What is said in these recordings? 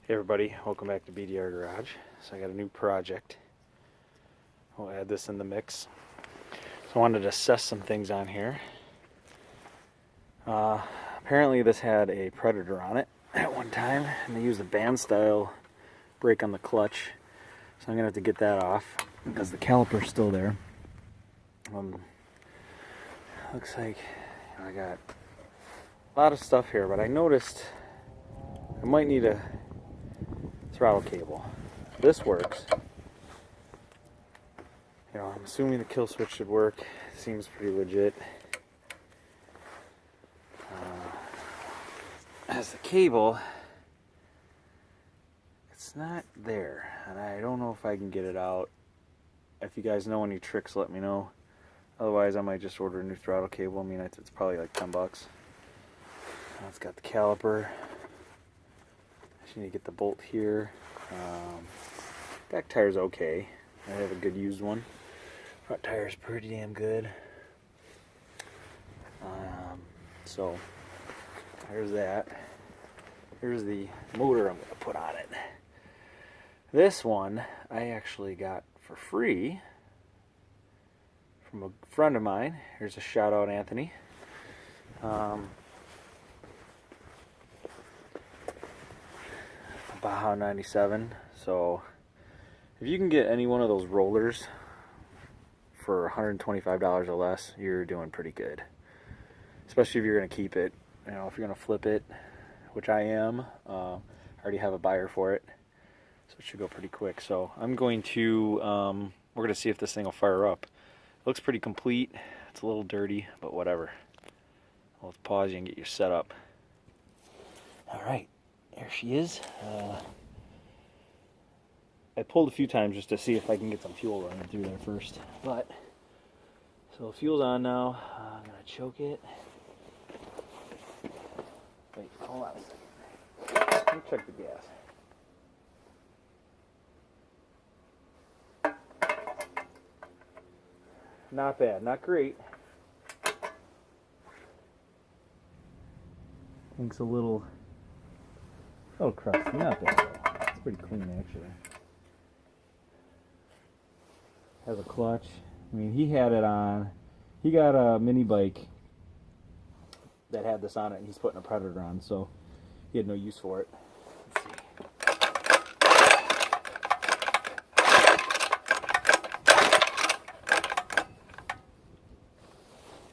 Hey everybody, welcome back to BDR Garage. So I got a new project. We'll add this in the mix. So I wanted to assess some things on here. Apparently this had a Predator on it at one time, and they used a band style brake on the clutch. So I'm gonna have to get that off because the caliper's still there. Looks like I got a lot of stuff here, but I noticed I might need a throttle cable. This works. You know, I'm assuming the kill switch should work. Seems pretty legit. As the cable, it's not there, and I don't know if I can get it out. If you guys know any tricks, let me know. Otherwise, I might just order a new throttle cable. I mean, it's probably like 10 bucks. Now it's got the caliper. Just need to get the bolt here. Back tire's okay. I have a good used one. Front tire's pretty damn good. So there's that. Here's the motor I'm going to put on it. This one I actually got for free from a friend of mine. Here's a shout out, Anthony. Baja 97. So if you can get any one of those rollers for $125 or less, you're doing pretty good. Especially if you're going to keep it. You know, if you're going to flip it, which I am. I already have a buyer for it, so it should go pretty quick. So I'm going to, we're going to see if this thing will fire up. It looks pretty complete. It's a little dirty, but whatever. Let's pause you and get you set up. All right. There she is. I pulled a few times just to see if I can get some fuel running through there first. But, so the fuel's on now. I'm going to choke it. Wait, hold on a second. Let me check the gas. Not bad, not great. Think's a little crusty, not bad though. It's pretty clean actually. Has a clutch. I mean, he had it on. He got a mini bike that had this on it, and he's putting a Predator on, so he had no use for it. Let's see.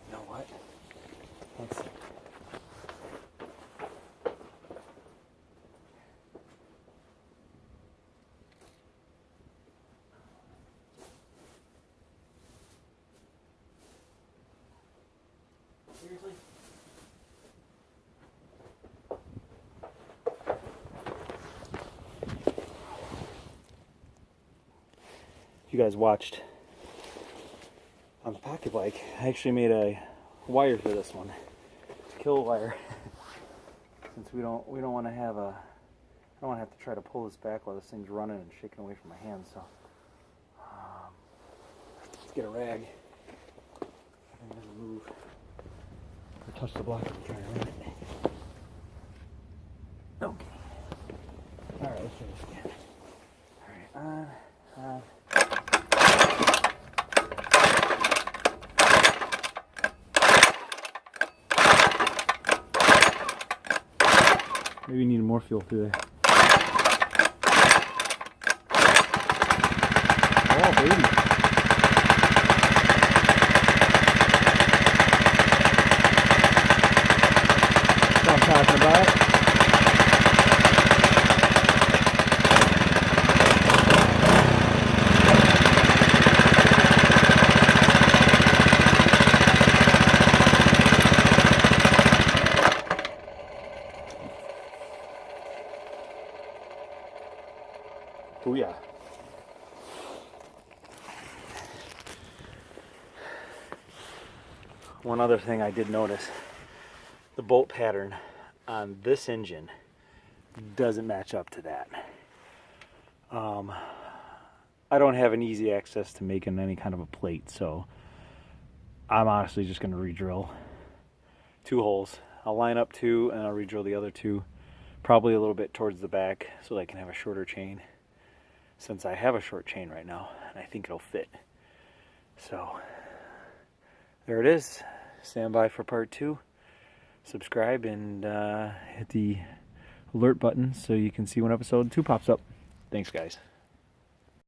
You know what? Let's see. Seriously? You guys watched on the pocket bike, I actually made a wire for this one. It's a kill wire. Since we don't want to have a, I don't want to have to try to pull this back while this thing's running and shaking away from my hands. So let's get a rag. I'm gonna move or touch the block and try to run it. Okay. All right, let's try this again. All right, on. Maybe you need more fuel through there. Oh, baby. That's what I'm talking about. Booyah. One other thing I did notice, the bolt pattern on this engine doesn't match up to that. I don't have an easy access to making any kind of a plate, so I'm honestly just going to re-drill 2 holes. I'll line up 2 and I'll re-drill the other 2, Probably a little bit towards the back so that I can have a shorter chain, since I have a short chain right now and I think it'll fit. So there it is. Stand by for part 2. Subscribe and hit the alert button so you can see when episode 2 pops up. Thanks, guys.